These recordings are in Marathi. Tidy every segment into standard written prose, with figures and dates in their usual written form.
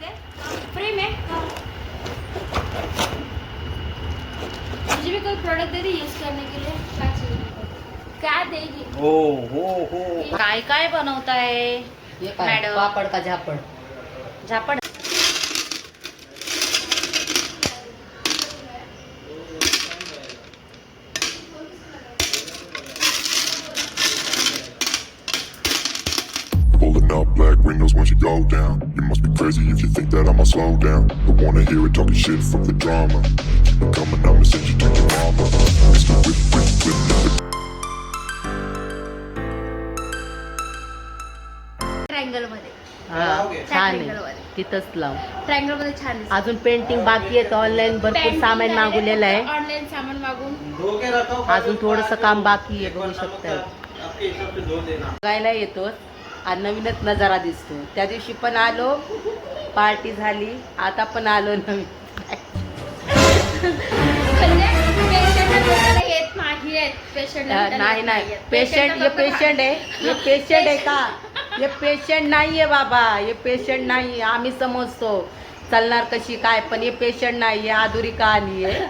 फ्री में मुझे भी कोई प्रोडक्ट दे दी यूज करने के लिए। क्या देगी? हो काय काय बनवताय ये काय मॅडम? पापड का झापड? झापड. Pulling up black windows once you go down. You must be crazy if you think that I'ma slow down. Don't wanna hear it talking shit from the drama. Keep it coming, I'ma send you to your mama. Mr. Whip. Triangle मध्ये. हा छान आहे, तिथंच लाव. ट्रायंगल मध्ये छान दिसतं. अजून पेंटिंग बाकी आहे, ऑनलाईन भरपूर सामान मागवलेलं आहे. ऑनलाईन सामान मागून अजून थोडस काम बाकी आहे, बघू शकताय. बघायला येतो आणि नवीनच नजारा दिसतो. त्या दिवशी पण आलो, पार्टी झाली, आता पण आलो नवीन. नाही नाही पेशंट, हे पेशंट आहे, हे पेशंट आहे का? हे पेशंट नाहीये बाबा, हे पेशंट नाही. आम्ही समजतो चालणार कशी काय, पण हे पेशंट नाही, हे अधुरी कहाणी आहे.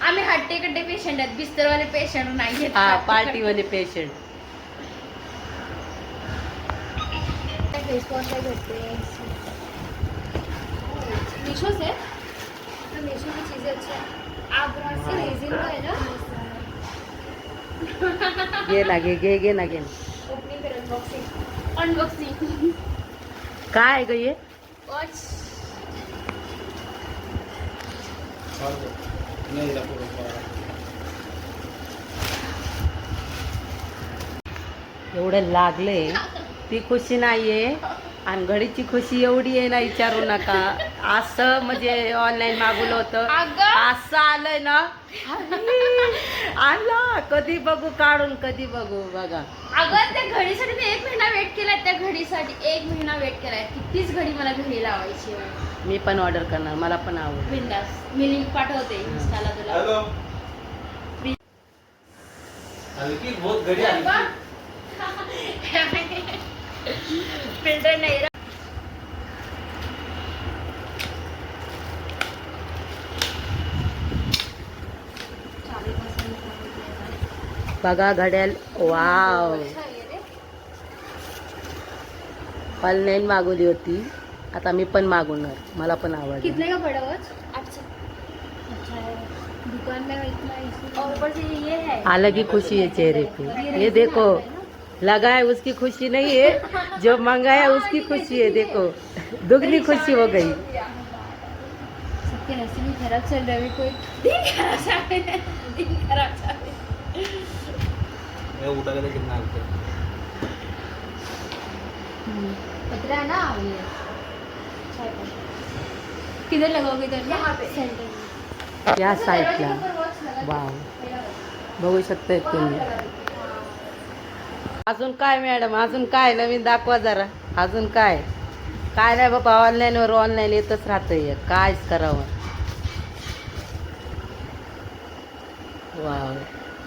आम्ही हट्टेकड्डे पेशंट आहेत, बिस्तरवाले पेशंट नाही. हा पार्टीवाले पेशंट. मीशो से मीशो की चीजें अच्छी हैं. आगरा से रेजिन का है ना. घे ना घे ना घे. ओपनिंग कर, अनबॉक्सिंग. काय आहे ग हे? वॉच. एवढं लागलंय, ती खुशी नाहीये आणि घडीची खुशी एवढी आहे ना, विचारू नका. असं म्हणजे ऑनलाईन मागवलं होतं, असं आलंय ना. आला कधी बघू काढून, कधी बघू बघा. अगं त्या घडीसाठी मी 1 महिना वेट केलाय. त्या घडीसाठी 1 महिना वेट केलाय. कितीच घडी मला घरी लावायची आहे. मी पण ऑर्डर करणार, मला पण आवडतं. बिंदास. मी लिंक पाठवते इंस्टाला तुला. हेलो हल्की बहुत घड़ी हल्की. फिल्टर नाही रे. बघा घड्याल, वाव. ऑनलाईन मागवली होती, आता मी पण मागवणार, मला पण आवडलं. कितने का पड़ा वॉच? अच्छा है. दुकान में इतना इशू. और ऊपर से ये है, अलग ही खुशी है चेहरे पे. ये देखो लगा है, उसकी खुशी नहीं है, जो मंगाया उसकी खुशी है. देखो दुगनी खुशी हो गई. सबके नसीब ही खराब चल रहा है. कोई दिन खराब चल रहा है, दिन खराब चल रहा है. मैं उठा के कितना आते पतला है ना ये. किधर लगाओगे? इधर यहाँ पे सेंटर. या साईडला. वाव, बघू शकताय तुम्ही. अजून काय मॅडम, अजून काय नवीन दाखवा जरा. अजून काय? काय नाही बाबा, ऑनलाईनवर ऑनलाईन येतच राहतंय, कायच करावं. वाव,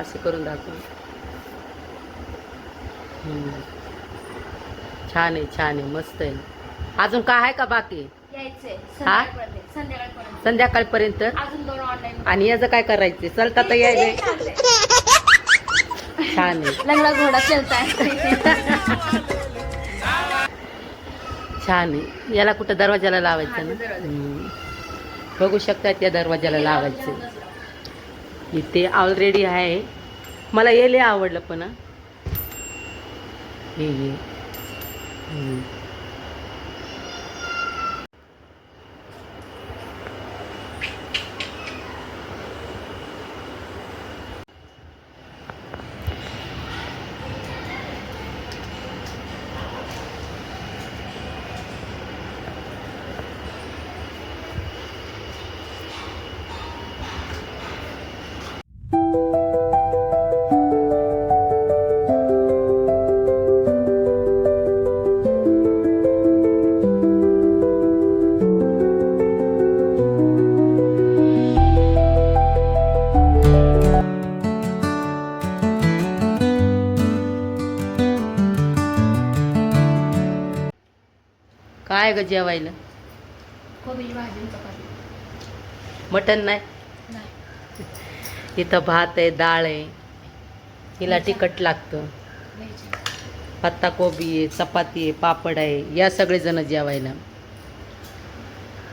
असे करून दाखव. छान आहे, छान आहे, मस्त आहे. अजून काय आहे का बाकी? यायचंय हा? संध्याकाळपर्यंत. संध्याकाळपर्यंत. अजून 2 ऑनलाईन. आणि याचं काय करायचं? चलता तर यायला. छान आहे, लंगड़ा घोड़ा चलता है. छान आहे. याला कुठं दरवाजाला लावायचं ना. बघू शकतात, या दरवाजाला लावायचं. इथे ऑलरेडी आहे. मला हे लय आवडलं पण. हे काय ग जेवायला? कोबीची भाजी आणि चपाती. मटण नाही. नाही. इथं भात आहे, डाळ आहे, हिला अच्छा. तिखट लागतं. व्हेज. पत्ता कोबी आहे, चपाती आहे, पापड आहे. या सगळेजण जेवायला.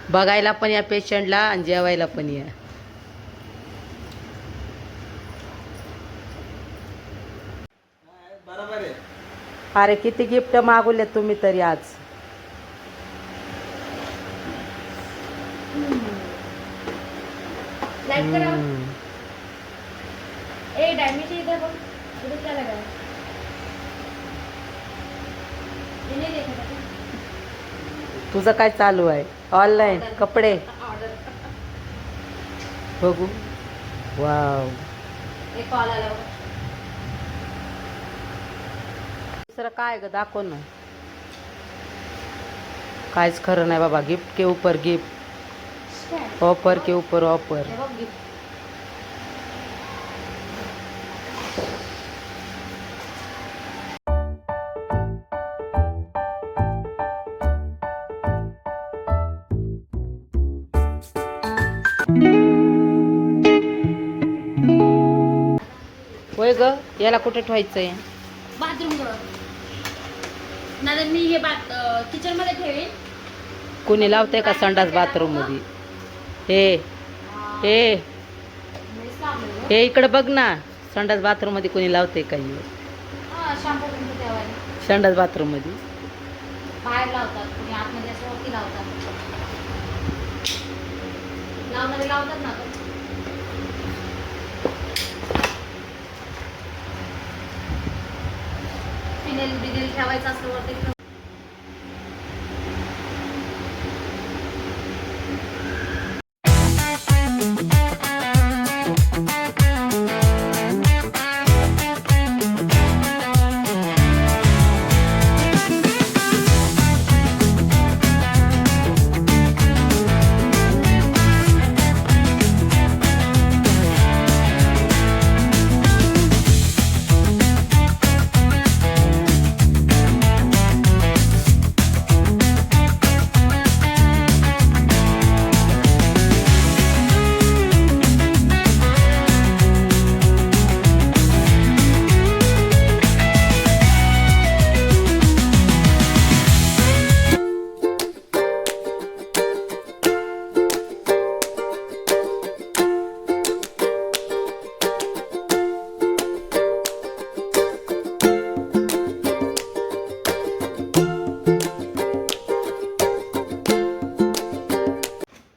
बघायला पण या पेशंटला आणि जेवायला पण या. बरोबर आहे. अरे किती गिफ्ट मागवले तुम्ही तरी आज. लाईट करा. हम्म. ए डॅमेज इधर बघ. इधर क्या लगा है? ये नहीं देखा था. तुझं काय चालू आहे? ऑनलाईन कपडे ऑर्डर. बघू. वाव. एक कॉल आला बघ. दुसरं काय ग दाखव ना. काहीच खरं नाही बाबा. गिफ्ट के ऊपर गिफ्ट, स्टँड. ऑफर के ऊपर ऑफर. हे बघ gift. होय ग, याला कुठे ठेवायचंय? बाथरूम जवळ. नाही मी हे किचन मध्ये ठेवेन. कुणी लावतंय का संडास बाथरूम मध्ये? हे हे मीच लावलेलं. हे इकडे बघ ना. संडास बाथरूम मध्ये कोणी लावतंय का? हा शॅम्पू पण ठेवायला. संडास बाथरूम मध्ये बाहेर लावतात, कोणी आतमध्ये असं वरती लावतात. लावणारे लावतात ना गं. फिनेल बिनेल ठेवायचं असतं वरती.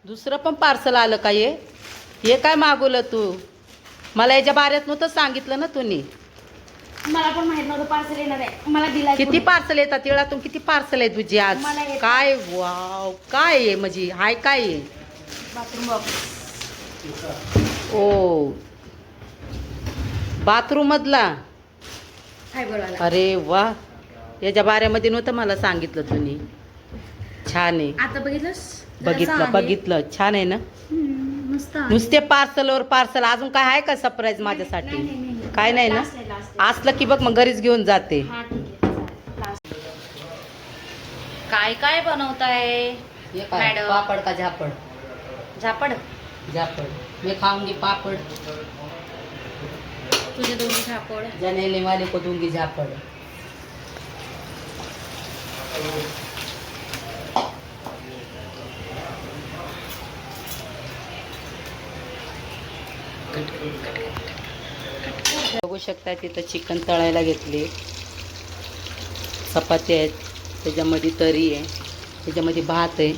दुसरं पण पार्सल आलं का? हे काय मागवलं तू? मला याच्या बाऱ्यात नव्हतं सांगितलं ना तुम्ही. मला पण माहित नव्हतं पार्सल येणार आहे. मला दिला. किती पार्सल येतात? तिळातून किती पार्सल आहे तुझी आज? मला येतात. काय वाव, काय आहे म्हणजे? हाय काय आहे? Bathroom box. ओ, बाथरूम मधला. फायबरवाला. अरे वा, याच्या बाऱ्यामध्ये नव्हतं मला सांगितलं तुम्ही. छान आहे. आता बघितलंस? बघितलं छान आहे ना. मस्त आहे. नुसते पार्सलवर पार्सल. अजून काय आहे का सरप्राईज माझ्यासाठी? काय नाही ना. असलं की बघ मग घरीच घेऊन जाते. हा ठीक आहे. Last. काय काय बनवताय मॅडम? पापड का झापड? झापड. झापड. मैं खाऊंगी पापड़. तुझे दोन्ही झापड. जनेले वाले को दूंगी झापड़. बघू शकता तिथं चिकन तळायला घेतले. चपाती आहेत, त्याच्यामध्ये तरी आहे, त्याच्यामध्ये भात आहे.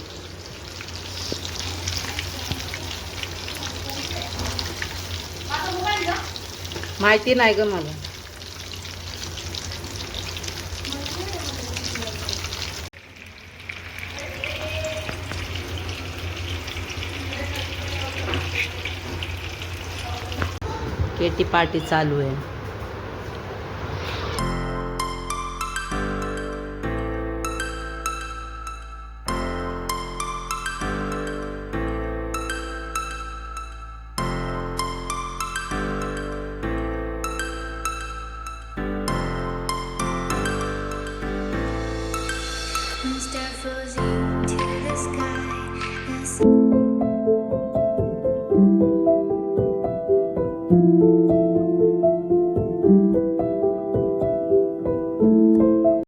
माहिती नाही ग मला. केटी पार्टी चालू आहे. Star flows into the sky you.